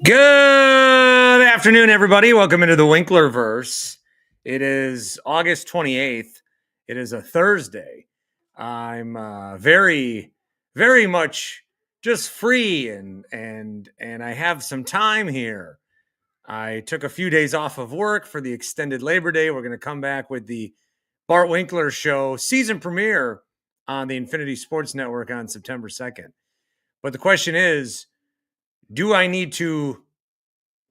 Good afternoon, everybody. Welcome into the Winklerverse. It is August 28th. It is a Thursday. I'm very much just free and I have some time here. I took a few days off of work for the extended Labor Day. We're going to come back with the Bart Winkler Show season premiere on the Infinity Sports Network on September 2nd. But the question is, do I need to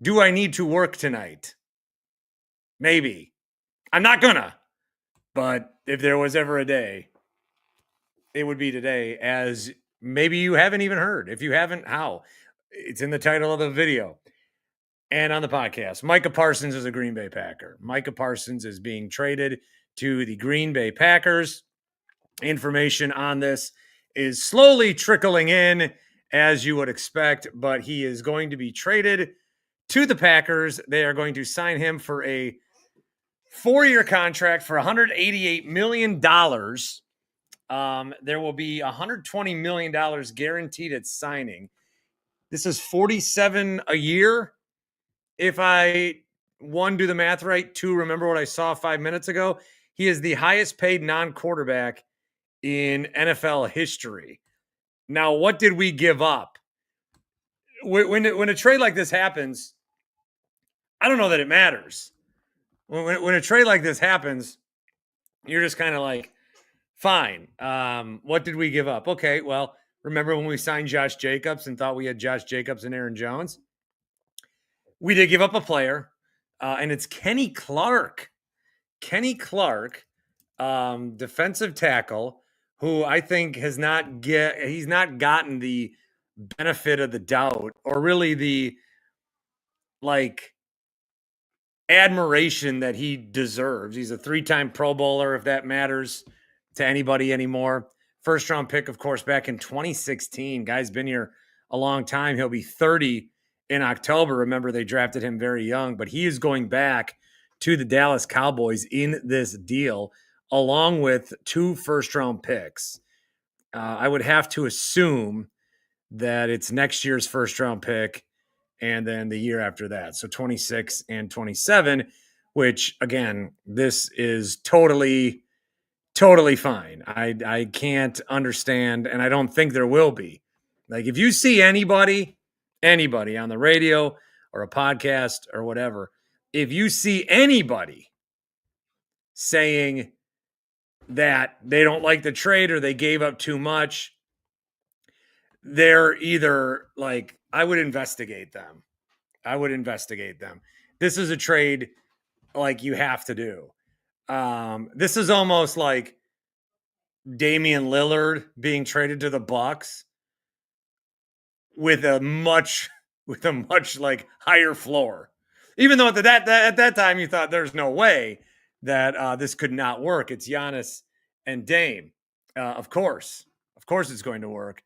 work tonight? Maybe. I'm not gonna. But if there was ever a day, it would be today, as maybe you haven't even heard. If you haven't, how? It's in the title of the video and on the podcast. Micah Parsons is a Green Bay Packer. Micah Parsons is being traded to the Green Bay Packers. Information on this is slowly trickling in, as you would expect, but he is going to be traded to the Packers. They are going to sign him for a 4-year contract for $188 million. There will be $120 million guaranteed at signing. This is $47 a year. If I, one, do the math right, two, remember what I saw 5 minutes ago, he is the highest paid non-quarterback in NFL history. Now, what did we give up? When a trade like this happens, I don't know that it matters. When a trade like this happens, you're just kind of like, fine. What did we give up? Okay, well, remember when we signed Josh Jacobs and thought we had Josh Jacobs and Aaron Jones? We did give up a player, and it's Kenny Clark. Kenny Clark, defensive tackle, who I think he's not gotten the benefit of the doubt, or really the admiration that he deserves. He's a 3-time Pro Bowler, if that matters to anybody anymore. First round pick, of course, back in 2016. Guy's been here a long time. He'll be 30 in October. Remember, they drafted him very young, but he is going back to the Dallas Cowboys in this deal, along with 2 first-round picks. I would have to assume that it's next year's first-round pick and then the year after that. So 26 and 27, which, again, this is totally fine. I can't understand, and I don't think there will be. Like, if you see anybody on the radio or a podcast or whatever, if you see anybody saying that they don't like the trade or they gave up too much, they're either like, I would investigate them. This is a trade like you have to do. This is almost like Damian Lillard being traded to the Bucks with a much like higher floor. Even though at that time you thought there's no way that this could not work. It's Giannis and Dame. Of course it's going to work.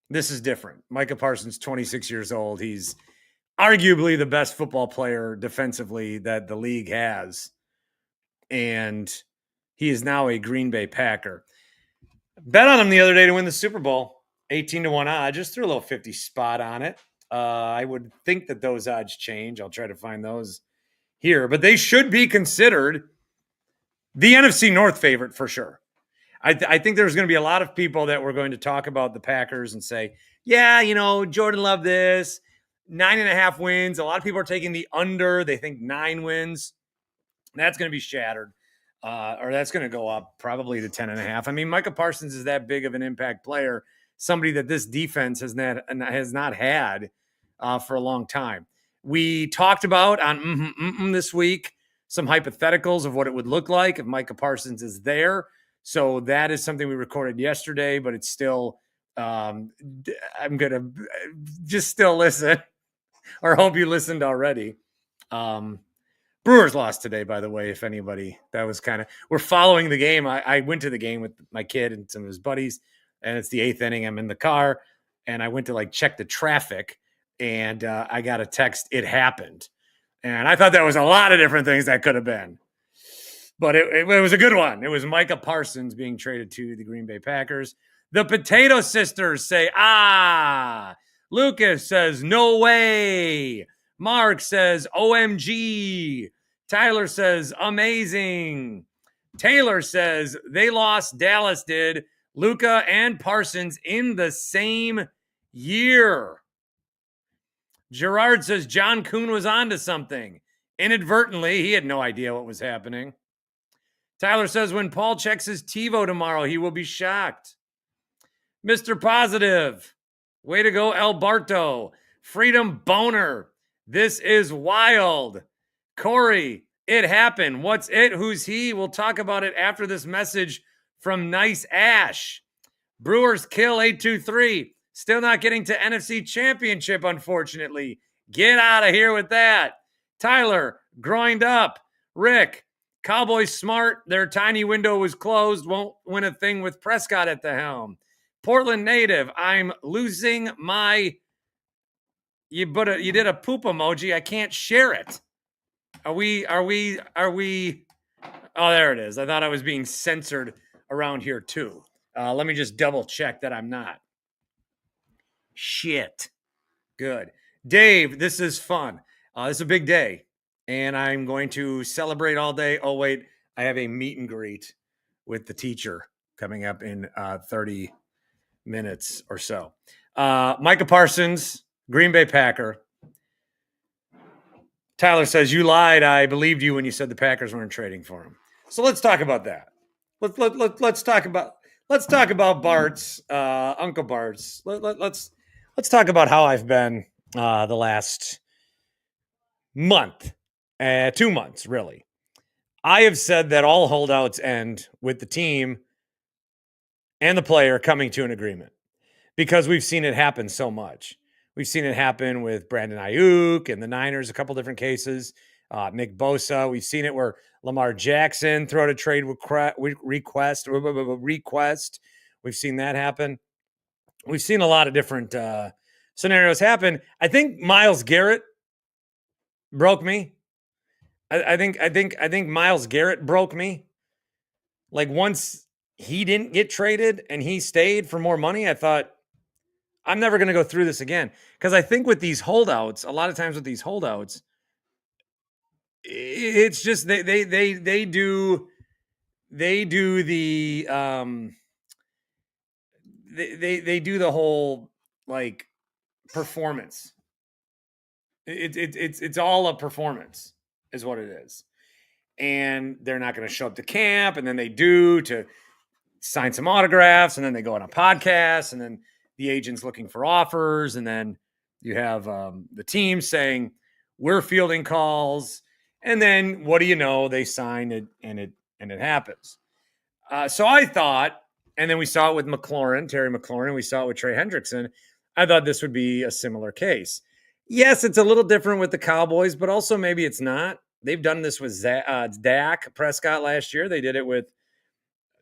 This is different. Micah Parsons, 26 years old. He's arguably the best football player defensively that the league has. And he is now a Green Bay Packer. Bet on him the other day to win the Super Bowl. 18-1 odds. Just threw a little 50 spot on it. I would think that those odds change. I'll try to find those here. But they should be considered the NFC North favorite for sure. I think there's going to be a lot of people that were going to talk about the Packers and say, yeah, Jordan loved this. 9.5 wins. A lot of people are taking the under. They think 9 wins. That's going to be shattered. Or that's going to go up probably to 10.5. I mean, Micah Parsons is that big of an impact player, somebody that this defense has not had for a long time. We talked about on this week some hypotheticals of what it would look like if Micah Parsons is there. So that is something we recorded yesterday, but it's still, I'm going to just still listen, or hope you listened already. Brewers lost today, by the way, if anybody, that was we're following the game. I went to the game with my kid and some of his buddies, and it's the 8th inning. I'm in the car, and I went to check the traffic, and I got a text, it happened. And I thought that was a lot of different things that could have been. But it was a good one. It was Micah Parsons being traded to the Green Bay Packers. The Potato Sisters say, Lucas says, no way. Mark says, OMG. Tyler says, amazing. Taylor says, they lost, Dallas did, Luka and Parsons in the same year. Gerard says, John Kuhn was onto something. Inadvertently, he had no idea what was happening. Tyler says, when Paul checks his TiVo tomorrow, he will be shocked. Mr. Positive, way to go, Alberto. Freedom Boner, this is wild. Corey, it happened. What's it? Who's he? We'll talk about it after this message from Nice Ash. Brewers kill 823. Still not getting to NFC Championship, unfortunately. Get out of here with that. Tyler, groined up. Rick, Cowboys smart. Their tiny window was closed. Won't win a thing with Prescott at the helm. Portland native, I'm losing my... You did a poop emoji. I can't share it. Are we? Oh, there it is. I thought I was being censored around here too. Let me just double check that I'm not. Shit. Good. Dave, this is fun. This is a big day, and I'm going to celebrate all day. Oh, wait. I have a meet and greet with the teacher coming up in 30 minutes or so. Micah Parsons, Green Bay Packer. Tyler says, you lied. I believed you when you said the Packers weren't trading for him. So let's talk about that. Let's talk about Bart's, Uncle Bart's. Let's talk about how I've been the last month, 2 months, really. I have said that all holdouts end with the team and the player coming to an agreement because we've seen it happen so much. We've seen it happen with Brandon Ayuk and the Niners, a couple different cases. Nick Bosa. We've seen it where Lamar Jackson threw out a trade request. We've seen that happen. We've seen a lot of different scenarios happen. I think Myles Garrett broke me. I think Myles Garrett broke me. Like once he didn't get traded and he stayed for more money, I thought, I'm never going to go through this again. Because I think with these holdouts, a lot of times with these holdouts, it's just they do the they do the whole like performance. It's all a performance is what it is. And they're not going to show up to camp, and then they do to sign some autographs, and then they go on a podcast, and then the agent's looking for offers, and then you have the team saying we're fielding calls, and then what do you know? They sign it, and it happens. So I thought, and then we saw it with Terry McLaurin, we saw it with Trey Hendrickson. I thought this would be a similar case. Yes, it's a little different with the Cowboys, but also maybe it's not. They've done this with Dak Prescott last year. They did it with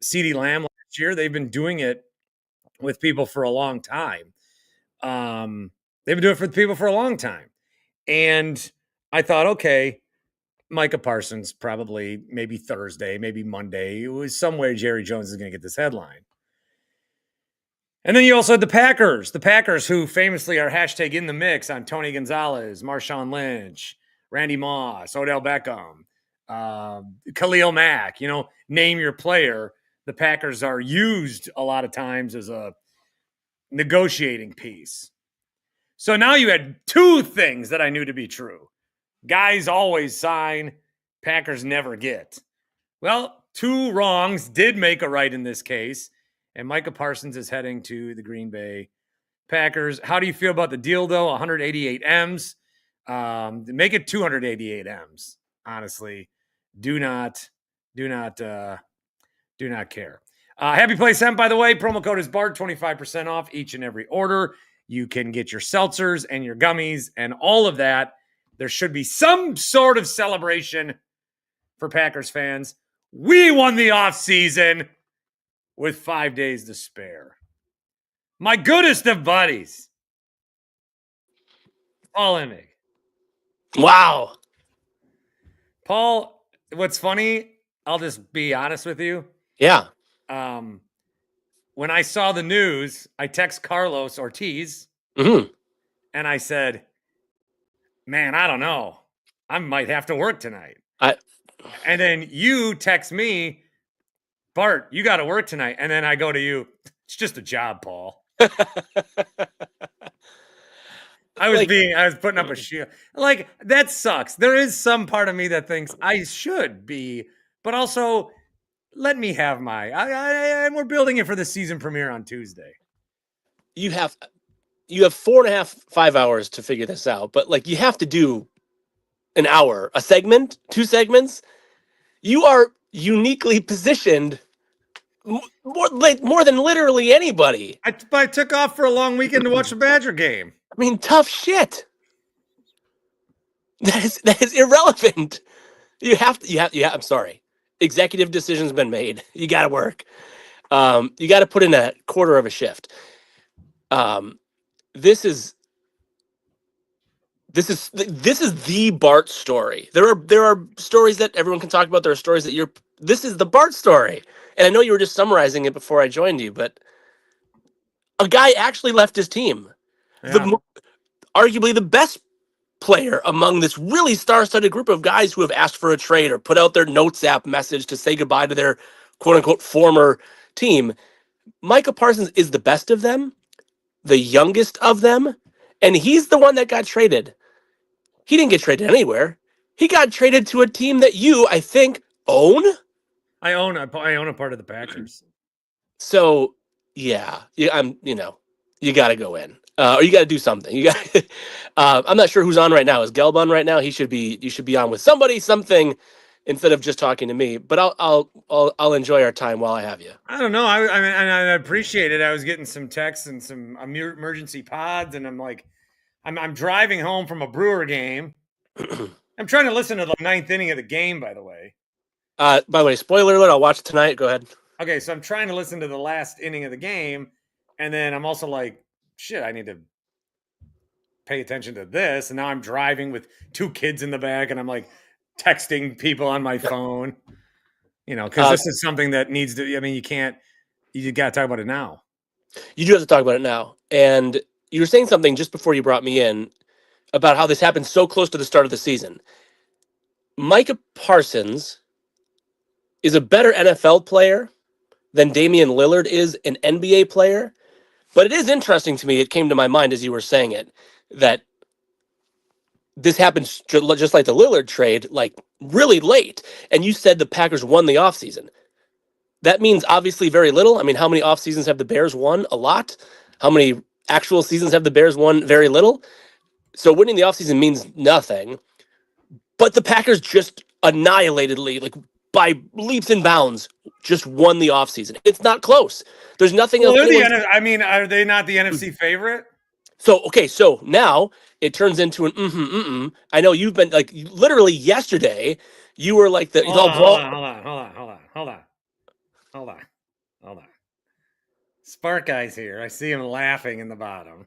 CeeDee Lamb last year. They've been doing it with people for a long time. They've been doing it for people for a long time. And I thought, okay, Micah Parsons probably maybe Thursday, maybe Monday. It was some way Jerry Jones is going to get this headline. And then you also had the Packers who famously are hashtag in the mix on Tony Gonzalez, Marshawn Lynch, Randy Moss, Odell Beckham, Khalil Mack, name your player. The Packers are used a lot of times as a negotiating piece. So now you had two things that I knew to be true. Guys always sign, Packers never get. Well, two wrongs did make a right in this case, and Micah Parsons is heading to the Green Bay Packers. How do you feel about the deal, though? 188 M's. Make it 288 M's. Honestly, do not care. Happy Place Hemp, by the way. Promo code is BART, 25% off each and every order. You can get your seltzers and your gummies and all of that. There should be some sort of celebration for Packers fans. We won the offseason with 5 days to spare. My goodest of buddies. Paul Emig. Wow. Paul, what's funny, I'll just be honest with you. Yeah. When I saw the news, I text Carlos Ortiz. Mm-hmm. And I said, man, I don't know. I might have to work tonight. And then you text me, Bart, you got to work tonight. And then I go to you, it's just a job, Paul. I was putting up a shield. Like, that sucks. There is some part of me that thinks I should be, but also let me have and we're building it for the season premiere on Tuesday. You have 4.5, 5 hours to figure this out, but like you have to do an hour, a segment, 2 segments. You are uniquely positioned more than literally anybody. I took off for a long weekend to watch the Badger game. I mean, tough shit. That is irrelevant. You have. I'm sorry. Executive decision's been made. You got to work. You got to put in a quarter of a shift. This is the Bart story. There are stories that everyone can talk about. There are stories that this is the Bart story. And I know you were just summarizing it before I joined you, but a guy actually left his team. Yeah. Arguably the best player among this really star-studded group of guys who have asked for a trade or put out their Notes app message to say goodbye to their quote-unquote former team. Micah Parsons is the best of them, the youngest of them, and he's the one that got traded. He didn't get traded anywhere. He got traded to a team that you, I think, own? I own a part of the Packers. So, yeah, you got to go in. Or you got to do something. You got. I'm not sure who's on right now. Is Gelb on right now? You should be on with somebody, something, instead of just talking to me. But I'll enjoy our time while I have you. I don't know. I mean, I appreciate it. I was getting some texts and some emergency pods, and I'm like, I'm driving home from a Brewer game. I'm trying to listen to the 9th inning of the game, by the way. By the way, spoiler alert, I'll watch it tonight. Go ahead. Okay, so I'm trying to listen to the last inning of the game, and then I'm also like, shit, I need to pay attention to this. And now I'm driving with 2 kids in the back, and I'm like texting people on my phone, because this is something that needs to, I mean, you got to talk about it now. You do have to talk about it now. And you were saying something just before you brought me in about how this happened so close to the start of the season. Micah Parsons is a better NFL player than Damian Lillard is an NBA player. But it is interesting to me, it came to my mind as you were saying it, that this happens just like the Lillard trade, like really late. And you said the Packers won the offseason. That means obviously very little. I mean, how many off seasons have the Bears won? A lot. How many actual seasons have the Bears won? Very little. So winning the offseason means nothing. But the Packers just annihilatedly, like by leaps and bounds, just won the offseason. It's not close. There's nothing else. Are they not the NFC favorite? So now it turns into an I know you've been like literally yesterday. You were like the hold on. Spark Guy's here. I see him laughing in the bottom.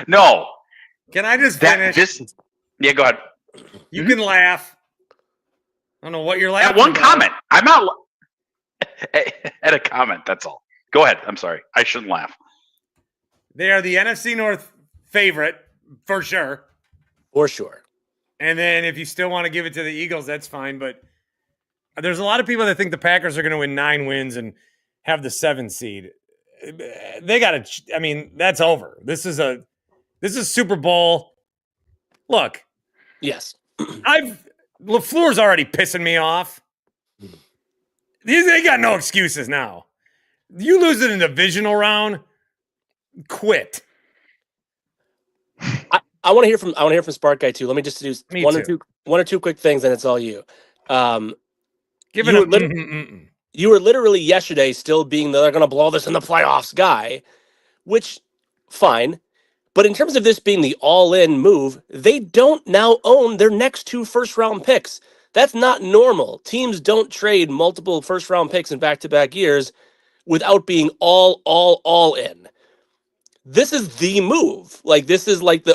No. Can I just finish? Yeah, go ahead. You can laugh. I don't know what you're laughing at. One about. Comment. I'm not at a comment. That's all. Go ahead. I'm sorry. I shouldn't laugh. They are the NFC North favorite for sure. For sure. And then if you still want to give it to the Eagles, that's fine. But there's a lot of people that think the Packers are going to win 9 wins and have the 7 seed. They got to. I mean, that's over. This is Super Bowl. Look. Yes. LaFleur's already pissing me off. They got no excuses now. You lose it in the divisional round, quit. I want to hear from Spark Guy too. Let me just do one or two quick things, and it's all you. You were literally yesterday still being they're going to blow this in the playoffs guy, which fine. But in terms of this being the all-in move, they don't now own their next 2 first-round picks. That's not normal. Teams don't trade multiple first-round picks in back-to-back years without being all in. This is the move. Like, this is like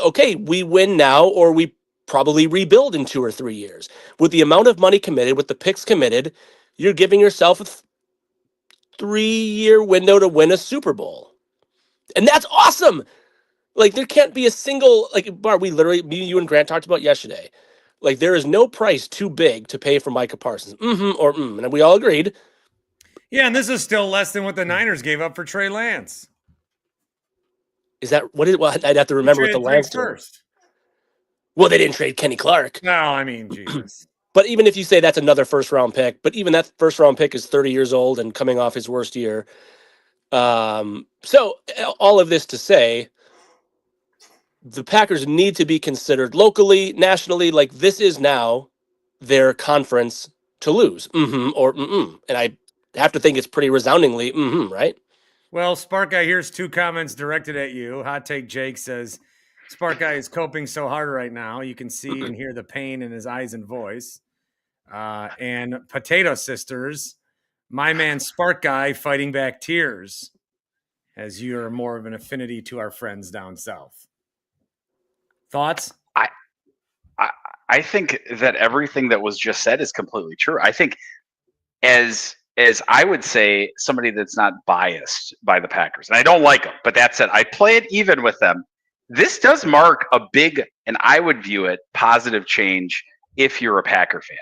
we win now or we probably rebuild in 2 or 3 years. With the amount of money committed, with the picks committed, you're giving yourself a 3-year window to win a Super Bowl. And that's awesome. Like, there can't be a single, like, Bart, me, you and Grant talked about yesterday. Like, there is no price too big to pay for Micah Parsons. And we all agreed. Yeah, and this is still less than what the Niners gave up for Trey Lance. Is that what it was? I'd have to remember what the Lance did. First. Well, they didn't trade Kenny Clark. No, I mean, Jesus. But even if you say that's another first-round pick, but even that first-round pick is 30 years old and coming off his worst year. So all of this to say, the Packers need to be considered locally, nationally. Like, this is now their conference to lose. And I have to think it's pretty resoundingly right? Well, Spark Guy, here's 2 comments directed at you. Hot Take Jake says, Spark Guy is coping so hard right now. You can see and hear the pain in his eyes and voice. And Potato Sisters, my man Spark Guy fighting back tears, as you're more of an affinity to our friends down south. Thoughts? I think that everything that was just said is completely true. I think as I would say, somebody that's not biased by the Packers, and I don't like them, but that said, I play it even with them. This does mark a big, and I would view it, positive change if you're a Packer fan.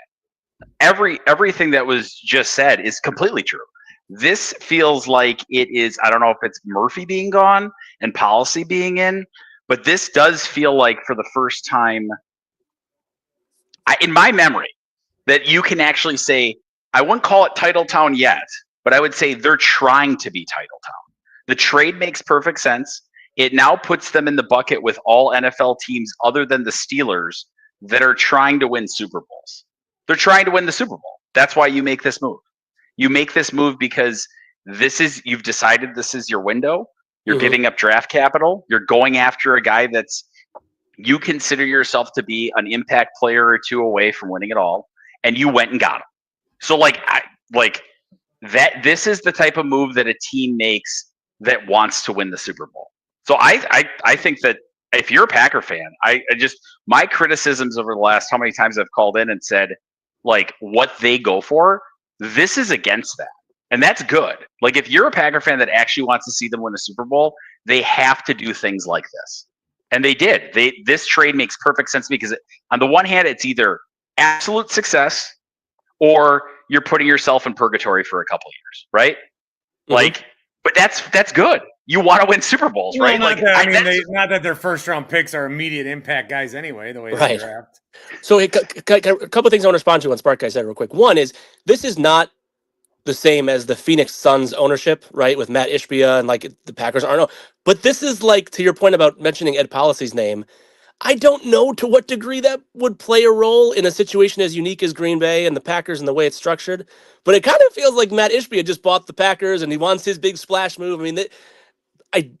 Everything that was just said is completely true. This feels like it is, I don't know if it's Murphy being gone and policy being in, but this does feel like for the first time in my memory that you can actually say, I wouldn't call it Titletown yet, but I would say they're trying to be Titletown. The trade makes perfect sense. It now puts them in the bucket with all NFL teams other than the Steelers that are trying to win Super Bowls. They're trying to win the Super Bowl. That's why you make this move. You make this move because you've decided this is your window. You're giving up draft capital. You're going after a guy you consider yourself to be an impact player or 2 away from winning it all, and you went and got him. So this is the type of move that a team makes that wants to win the Super Bowl. So I think that if you're a Packer fan, my criticisms over the last, how many times I've called in and said, like, what they go for, this is against that. And that's good. Like, if you're a Packer fan that actually wants to see them win a Super Bowl, they have to do things like this. And they did. This trade makes perfect sense because on the one hand, it's either absolute success or you're putting yourself in purgatory for a couple of years, right? Like, but that's good. You want to win Super Bowls, right? Not that their first round picks are immediate impact guys anyway, the way they draft. So a couple of things I want to respond to on Spark Guy said real quick. One is, this is not the same as the Phoenix Suns ownership, right? With Matt Ishbia and like the Packers aren't. But this is like, to your point about mentioning Ed Policy's name, I don't know to what degree that would play a role in a situation as unique as Green Bay and the Packers and the way it's structured. But it kind of feels like Matt Ishbia just bought the Packers and he wants his big splash move. I mean, I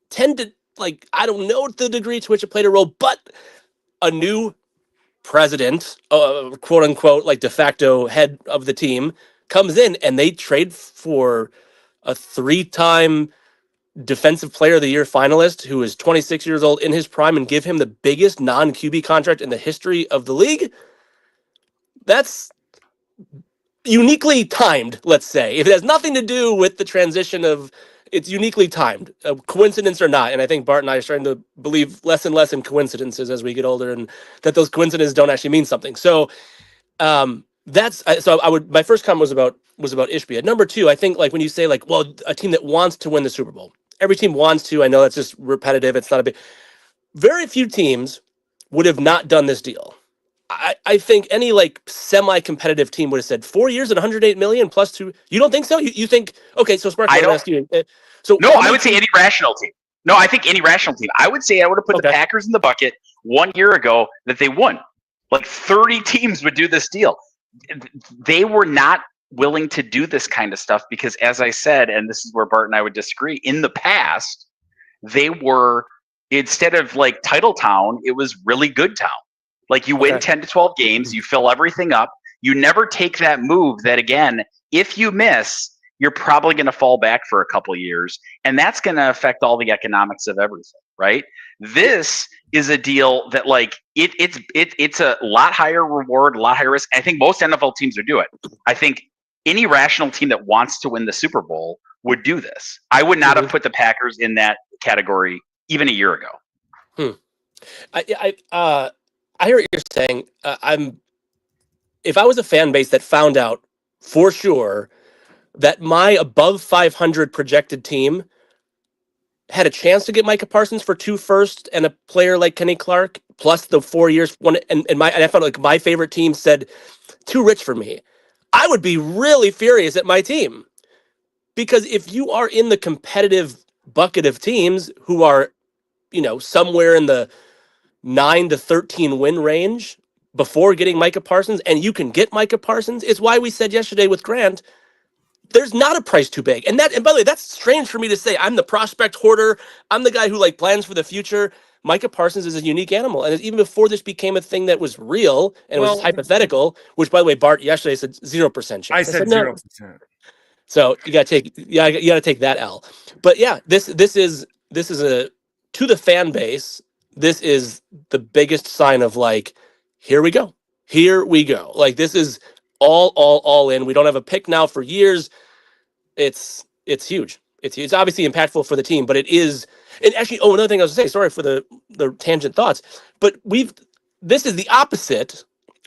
tend to, like, I don't know the degree to which it played a role, but a new president, quote unquote, like de facto head of the team, comes in and they trade for a 3-time defensive player of the year finalist who is 26 years old in his prime and give him the biggest non-QB contract in the history of the league. That's uniquely timed, let's say. If it has nothing to do with the transition it's uniquely timed, coincidence or not. And I think Bart and I are starting to believe less and less in coincidences as we get older, and that those coincidences don't actually mean something. So my first comment was about Ishbia. Number 2, I think, like, when you say, like, well, a team that wants to win the Super Bowl, every team wants to. I know that's just repetitive. It's not a big. Very few teams would have not done this deal. I think any like semi-competitive team would have said 4 years at 108 million plus 2. You don't think so? You think, okay? So Sparky, I ask you. I would say any rational team. No, I think any rational team. I would say I would have put the Packers in the bucket 1 year ago that they won. Like 30 teams would do this deal. They were not willing to do this kind of stuff because, as I said, and this is where Bart and I would disagree, in the past, they were, instead of like Titletown, it was really good town. Like, you win 10 to 12 games, you fill everything up. You never take that move that, again, if you miss, you're probably going to fall back for a couple of years. And that's going to affect all the economics of everything, right? This is a deal that, like, it's a lot higher reward, a lot higher risk. I think most NFL teams would do it. I think any rational team that wants to win the Super Bowl would do this. I would not have put the Packers in that category even a year ago. I hear what you're saying. If I was a fan base that found out for sure that my above 500 projected team had a chance to get Micah Parsons for 2 firsts and a player like Kenny Clark plus the 4 years one, and I felt like my favorite team said too rich for me, I would be really furious at my team. Because if you are in the competitive bucket of teams who are, somewhere in the 9 to 13 win range before getting Micah Parsons, and you can get Micah Parsons, it's why we said yesterday with Grant, there's not a price too big. And by the way, that's strange for me to say. I'm the prospect hoarder. I'm the guy who plans for the future. Micah Parsons is a unique animal. And even before this became a thing that was real and was hypothetical, which by the way, Bart yesterday said 0% chance. I said 0%. So you gotta take that L. But yeah, this is to the fan base, this is the biggest sign of here we go. This is all in. We don't have a pick now for years. It's huge. It's obviously impactful for the team, but it is. And actually, another thing I was gonna say. Sorry for the tangent thoughts, but this is the opposite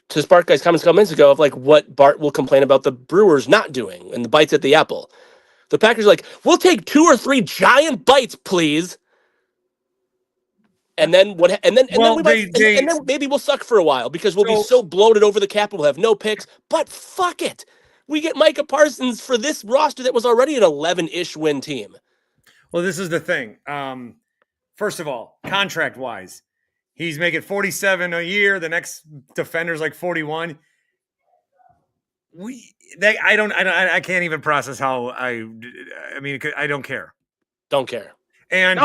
to Spark Guy's comments a couple minutes ago of what Bart will complain about the Brewers not doing and the bites at the apple. The Packers are we'll take 2 or 3 giant bites, please. And then what? And then maybe we'll suck for a while because we'll be so bloated over the cap. We'll have no picks. But fuck it, we get Micah Parsons for this roster that was already an 11-ish win team. Well, this is the thing. First of all, contract wise, he's making $47 a year. The next defender's 41. I can't even process how I mean, I don't care. Don't care. And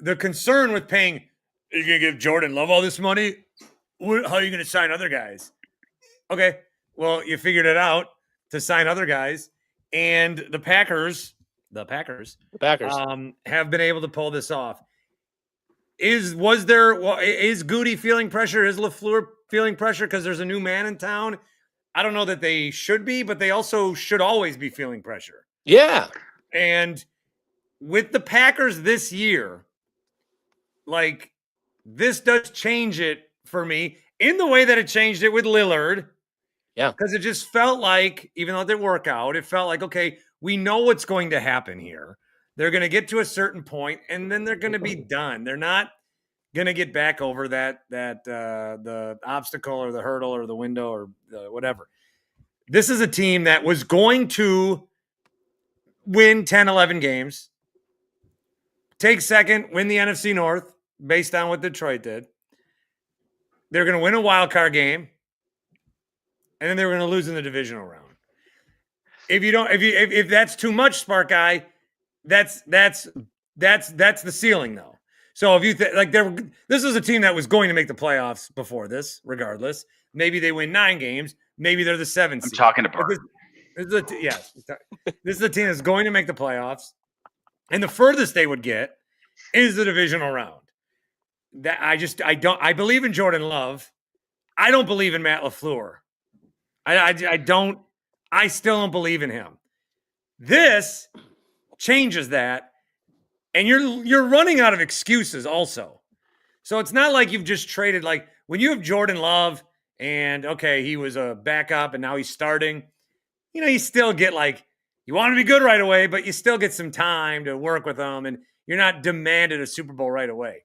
the concern with paying, are you going to give Jordan Love all this money? How are you going to sign other guys? Okay, well, you figured it out to sign other guys. And the Packers have been able to pull this off. Is Goody feeling pressure? Is LaFleur feeling pressure because there's a new man in town? I don't know that they should be, but they also should always be feeling pressure. Yeah. And with the Packers this year, this does change it for me in the way that it changed it with Lillard. Yeah. Because it just felt like, even though it didn't work out, it felt like, okay, we know what's going to happen here. They're going to get to a certain point, and then they're going to be done. They're not going to get back over the obstacle or the hurdle or the window or whatever. This is a team that was going to win 10, 11 games, take second, win the NFC North based on what Detroit did. They're going to win a wild card game, and then they're going to lose in the divisional round. If that's too much, Spark Guy, that's the ceiling though. So if you this is a team that was going to make the playoffs before this, regardless. Maybe they win 9 games. Maybe they're the 7th. I'm talking to Bart. This is a team that's going to make the playoffs, and the furthest they would get is the divisional round. I believe in Jordan Love. I don't believe in Matt LaFleur. I still don't believe in him. This changes that, and you're running out of excuses also. So it's not like you've just traded, when you have Jordan Love and okay, he was a backup and now he's starting, you still get you want to be good right away, but you still get some time to work with them, and you're not demanded a Super Bowl right away.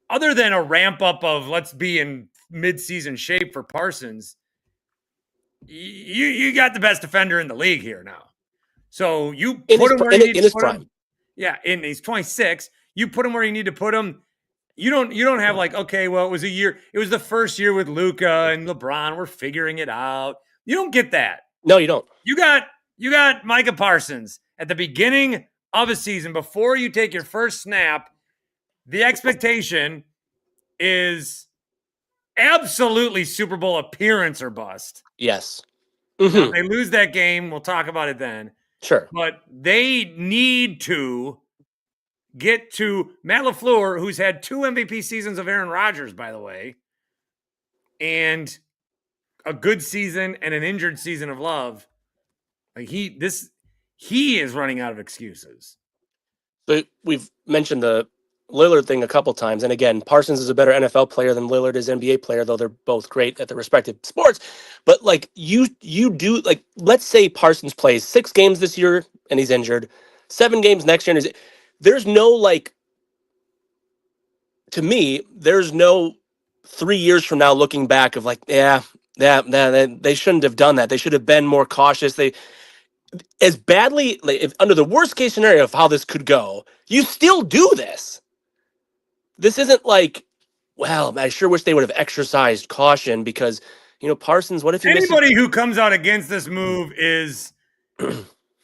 Other than a ramp up of let's be in mid-season shape for Parsons, you got the best defender in the league here now. So you put him where you need to put him. Yeah, and he's 26. You put him where you need to put him. You don't have okay, well, it was a year. It was the first year with Luka and LeBron. We're figuring it out. You don't get that. No, you don't. You got Micah Parsons at the beginning of a season before you take your first snap. The expectation is absolutely Super Bowl appearance or bust. Yes. Mm-hmm. Now, if they lose that game, we'll talk about it then. Sure. But they need to get to Matt LaFleur, who's had 2 MVP seasons of Aaron Rodgers, by the way, and a good season and an injured season of Love. He he is running out of excuses. So we've mentioned the Lillard thing a couple times, and again, Parsons is a better NFL player than Lillard is NBA player, though they're both great at their respective sports. But like you do, like, let's say Parsons plays 6 games this year and he's injured, 7 games next year, and there's no, like, to me, there's no 3 years from now looking back of like, they shouldn't have done that. They should have been more cautious. They, as badly, like, if under the worst case scenario of how this could go, you still do this. This isn't like, well, I sure wish they would have exercised caution because, Parsons, what if anybody who comes out against this move is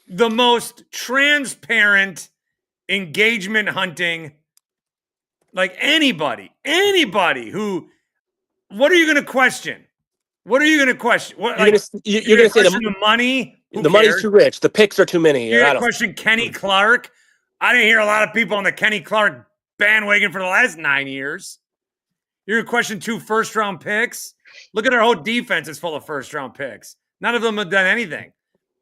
the most transparent engagement hunting. Like anybody who, what are you going to question? What are you going to question? What, you're going to say the money? The money's too rich. The picks are too many. You're going to question Kenny Clark? I didn't hear a lot of people on the Kenny Clark bandwagon for the last 9 years. You're going to question 2 first-round picks? Look at our whole defense is full of first-round picks. None of them have done anything.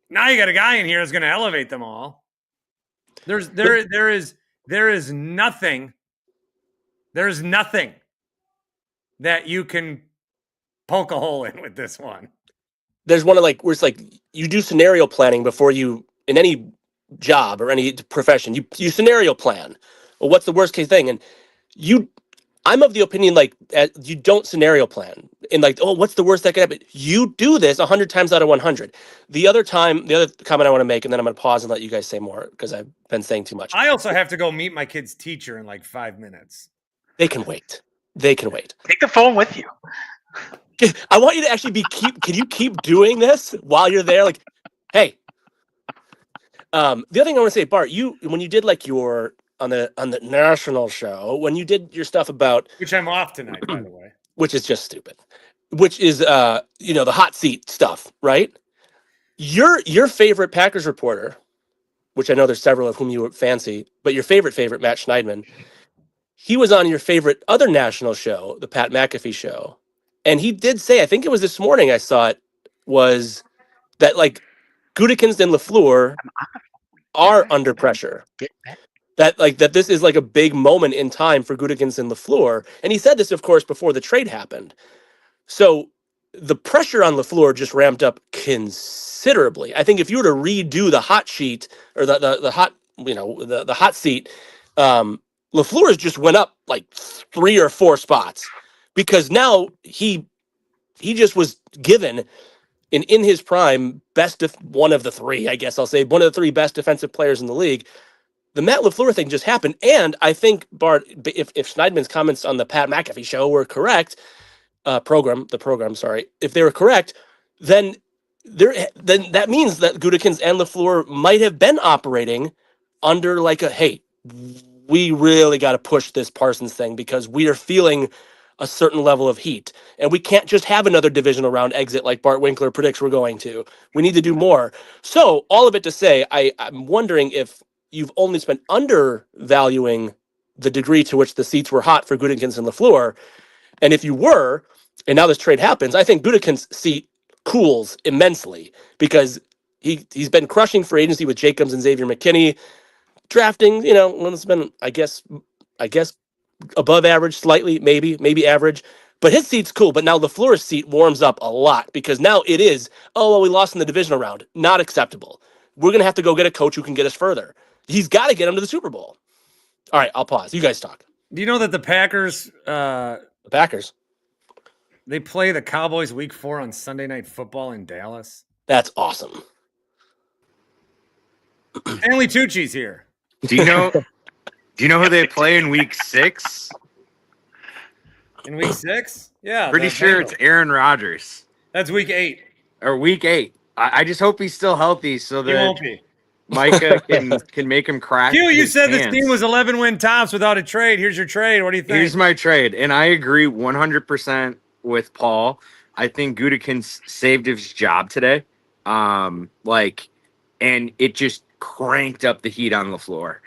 Now you got a guy in here that's going to elevate them all. There is nothing. There's nothing that you can poke a hole in with this one. There's one of, like, where it's like you do scenario planning before you, in any job or any profession, you scenario plan. Well, what's the worst case thing? And I'm of the opinion, like, you don't scenario plan and like, oh, what's the worst that could happen? You do this 100 times out of 100. The other comment I want to make, and then I'm going to pause and let you guys say more because I've been saying too much. I also have to go meet my kid's teacher in like 5 minutes. They can wait. Take the phone with you. I want you to actually can you keep doing this while you're there? Like, hey. The other thing I want to say, Bart, when you did like your on the national show, when you did your stuff about, which I'm off tonight, by the way, which is just stupid, which is the hot seat stuff, right? Your favorite Packers reporter, which I know there's several of whom you fancy, but your favorite Matt Schneidman, he was on your favorite other national show, the Pat McAfee show, and he did say, I think it was this morning I saw it, was that like Gutekunst and LaFleur are under pressure. That this is like a big moment in time for Gutekunst and LaFleur. And he said this, of course, before the trade happened. So the pressure on LaFleur just ramped up considerably. I think if you were to redo the hot sheet or the hot, the hot seat, LaFleur's just went up like 3 or 4 spots because now he just was given in his prime one of the 3, I guess I'll say, one of the 3 best defensive players in the league. The Matt LaFleur thing just happened. And I think, Bart, if Schneidman's comments on the Pat McAfee show were correct, the program, if they were correct, then that means that Gutekunst and LaFleur might have been operating under like hey, we really got to push this Parsons thing because we are feeling a certain level of heat. And we can't just have another divisional round exit like Bart Winkler predicts we're going to. We need to do more. So all of it to say, I'm wondering if you've only been undervaluing the degree to which the seats were hot for Gutekunst and LaFleur. And if you were, and now this trade happens, I think Gutekunst's seat cools immensely because he's been crushing free agency with Jacobs and Xavier McKinney, drafting, it's been, I guess above average, slightly, maybe average. But his seat's cool. But now LaFleur's seat warms up a lot because now it is, we lost in the divisional round. Not acceptable. We're going to have to go get a coach who can get us further. He's got to get him to the Super Bowl. All right, I'll pause. You guys talk. Do you know that the Packers... They play the Cowboys week 4 on Sunday Night Football in Dallas? That's awesome. Stanley Tucci's here. Do you know who they play in week 6? In week 6? Yeah. Pretty sure it's Aaron Rodgers. That's week 8. Or week 8. I just hope he's still healthy so that he won't be. Micah can make him crack. Q, you said this team was 11-win tops without a trade. Here's your trade. What do you think? Here's my trade. And I agree 100% with Paul. I think Gutekunst saved his job today. And it just cranked up the heat on LaFleur.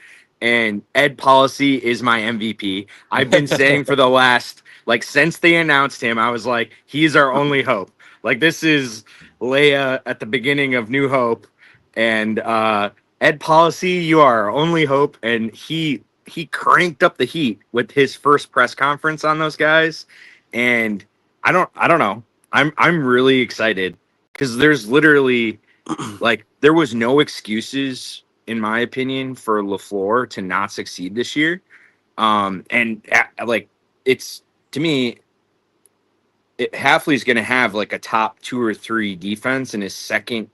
And Ed Policy is my MVP. I've been saying for the last, since they announced him, I was like, he's our only hope. This is Leia at the beginning of New Hope. And Ed Policy, you are our only hope. And he cranked up the heat with his first press conference on those guys. And I don't know. I'm really excited because there's literally like there was no excuses in my opinion for LaFleur to not succeed this year. Like it's to me, Hafley's going to have like a top 2 or 3 defense in his second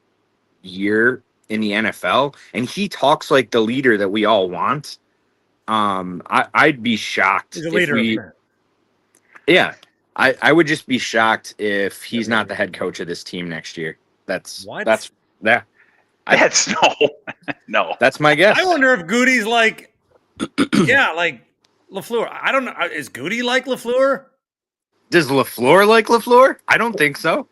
year in the NFL, and he talks like the leader that we all want. I'd be shocked He's a if leader. we, yeah, I would just be shocked if he's not the head coach of this team next year. That's no, That's my guess. I wonder if Goody's like, yeah, like LaFleur. I don't know. Is Goody like LaFleur? Does LaFleur like LaFleur? I don't think so.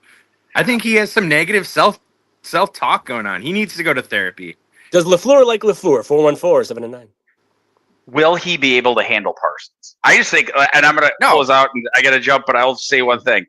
I think he has some negative self-talk going on. He needs to go to therapy. Does LaFleur like LaFleur? 414-799. Will he be able to handle Parsons? I just think, and I'm going to close out, and I got to jump, but I'll say one thing.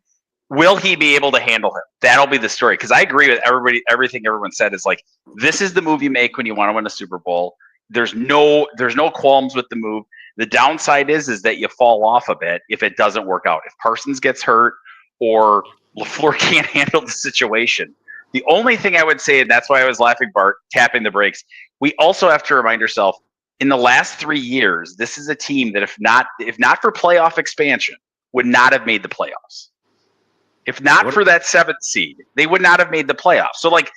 Will he be able to handle him? That'll be the story. Because I agree with everything everyone said is like, this is the move you make when you want to win a Super Bowl. There's no qualms with the move. The downside is that you fall off a bit if it doesn't work out. If Parsons gets hurt or LaFleur can't handle the situation. The only thing I would say, and that's why I was laughing, Bart, tapping the brakes, we also have to remind ourselves, in the last 3 years, this is a team that if not for playoff expansion, would not have made the playoffs. If not for that 7th seed, they would not have made the playoffs. So, like,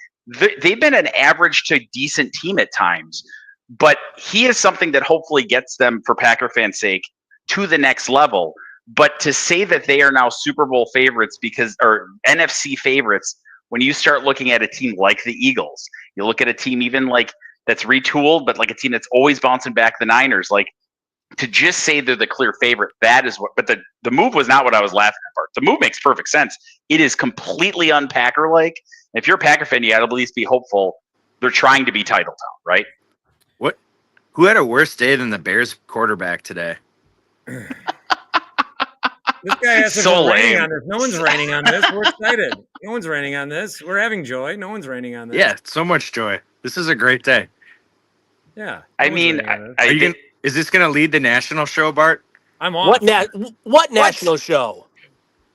they've been an average to decent team at times, but he is something that hopefully gets them, for Packer fans' sake, to the next level. But to say that they are now Super Bowl favorites or NFC favorites, when you start looking at a team like the Eagles, you look at a team even like that's retooled, but like a team that's always bouncing back, the Niners, like, to just say they're the clear favorite, that is what. But the move was not what I was laughing at. Part. The move makes perfect sense. It is completely un-Packer-like. If you're a Packer fan, you got to at least be hopeful. They're trying to be title town, right? What? Who had a worse day than the Bears quarterback today? This guy has So raining lame. on this. No one's raining on this. We're excited. No one's raining on this. We're having joy. No one's raining on this. Yeah, so much joy. This is a great day. Yeah. I mean, is this going to lead the national show, Bart? I'm off. What national show?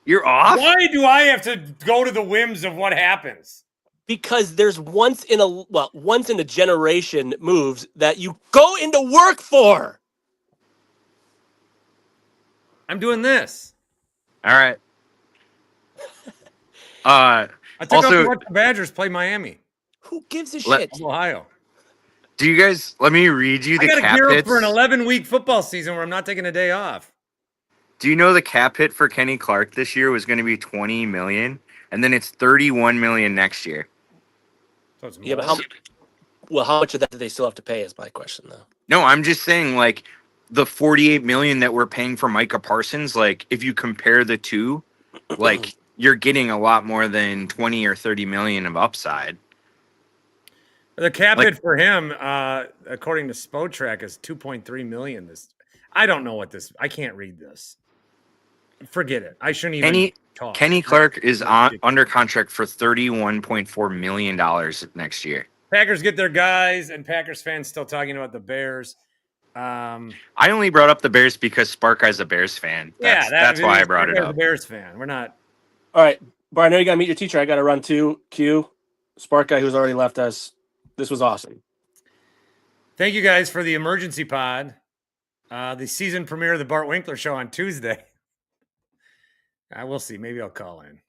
You're off? Why do I have to go to the whims of what happens? Because there's once in a generation moves that you go into work for. I'm doing this. All right. I took off also, to watch the Badgers play Miami. Who gives a shit? Ohio. Do you guys, let me read you the cap hits. I got to gear up for an 11-week football season where I'm not taking a day off. Do you know the cap hit for Kenny Clark this year was going to be $20 million, and then it's $31 million next year? So it's yeah, but how much of that do they still have to pay is my question, though. No, I'm just saying, like, the $48 million that we're paying for Micah Parsons, like, if you compare the two, like, you're getting a lot more than 20 or 30 million of upside. The cap hit for him, according to Spotrac, is $2.3 million. I don't know what this. I can't read this. Forget it. I shouldn't even talk. Kenny Clark is under contract for $31.4 million next year. Packers get their guys, and Packers fans still talking about the Bears. I only brought up the Bears because Spark Guy's a Bears fan. That's why I brought it up. A Bears fan. We're not. All right, Bart, I know you got to meet your teacher. I got to run too. Q, Spark Guy, who's already left us. This was awesome. Thank you guys for the emergency pod. The season premiere of the Bart Winkler show on Tuesday. I will see. Maybe I'll call in.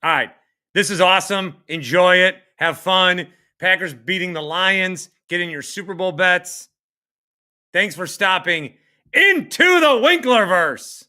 All right. This is awesome. Enjoy it. Have fun. Packers beating the Lions. Get in your Super Bowl bets. Thanks for stopping into the Winklerverse.